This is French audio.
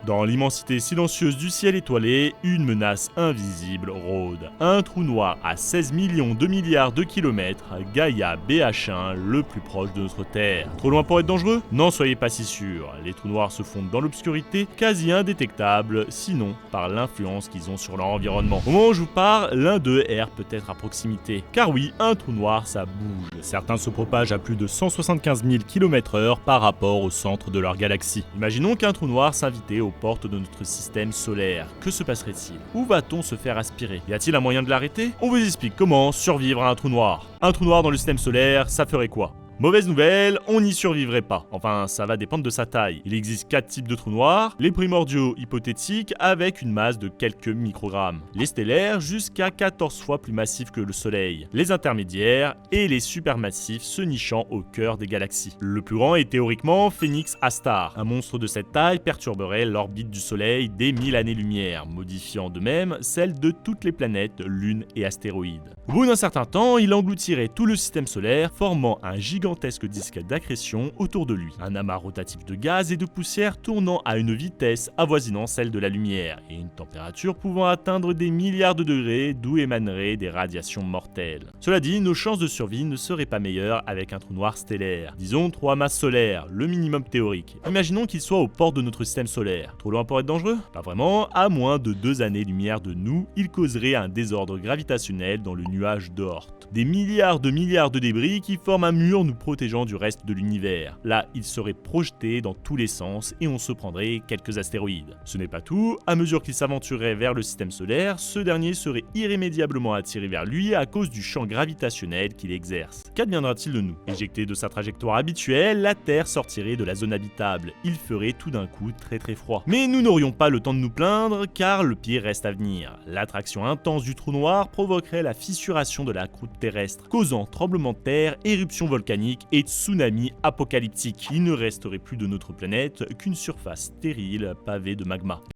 Dans l'immensité silencieuse du ciel étoilé, une menace invisible rôde. Un trou noir à 16 millions de milliards de kilomètres, Gaïa BH1, le plus proche de notre Terre. Trop loin pour être dangereux? N'en soyez pas si sûrs. Les trous noirs se fondent dans l'obscurité, quasi indétectables, sinon par l'influence qu'ils ont sur leur environnement. Au moment où je vous parle, l'un d'eux erre peut-être à proximité. Car oui, un trou noir, ça bouge. Certains se propagent à plus de 175 000 km/h par rapport au centre de leur galaxie. Imaginons qu'un trou noir s'invitait aux portes de notre système solaire. Que se passerait-il? Où va-t-on se faire aspirer? Y a-t-il un moyen de l'arrêter? On vous explique comment survivre à un trou noir. Un trou noir dans le système solaire, ça ferait quoi? Mauvaise nouvelle, on n'y survivrait pas. Enfin, ça va dépendre de sa taille. Il existe 4 types de trous noirs, les primordiaux hypothétiques avec une masse de quelques microgrammes, les stellaires jusqu'à 14 fois plus massifs que le Soleil, les intermédiaires et les supermassifs se nichant au cœur des galaxies. Le plus grand est théoriquement Phénix A-star. Un monstre de cette taille perturberait l'orbite du Soleil dès 1000 années-lumière, modifiant de même celle de toutes les planètes, lunes et astéroïdes. Au bout d'un certain temps, il engloutirait tout le système solaire, formant un gigantesque disque d'accrétion autour de lui. Un amas rotatif de gaz et de poussière tournant à une vitesse avoisinant celle de la lumière et une température pouvant atteindre des milliards de degrés d'où émaneraient des radiations mortelles. Cela dit, nos chances de survie ne seraient pas meilleures avec un trou noir stellaire. Disons 3 masses solaires, le minimum théorique. Imaginons qu'il soit aux portes de notre système solaire. Trop loin pour être dangereux? Pas vraiment, à moins de 2 années-lumière de nous, il causerait un désordre gravitationnel dans le nuage d'Oort. Des milliards de débris qui forment un mur nous protégeant du reste de l'univers. Là, il serait projeté dans tous les sens et on se prendrait quelques astéroïdes. Ce n'est pas tout, à mesure qu'il s'aventurerait vers le système solaire, ce dernier serait irrémédiablement attiré vers lui à cause du champ gravitationnel qu'il exerce. Qu'adviendra-t-il de nous? Éjecté de sa trajectoire habituelle, la Terre sortirait de la zone habitable. Il ferait tout d'un coup très froid. Mais nous n'aurions pas le temps de nous plaindre car le pire reste à venir. L'attraction intense du trou noir provoquerait la fissuration de la croûte terrestre, causant tremblements de terre, éruptions volcaniques et tsunamis apocalyptiques. Il ne resterait plus de notre planète qu'une surface stérile pavée de magma.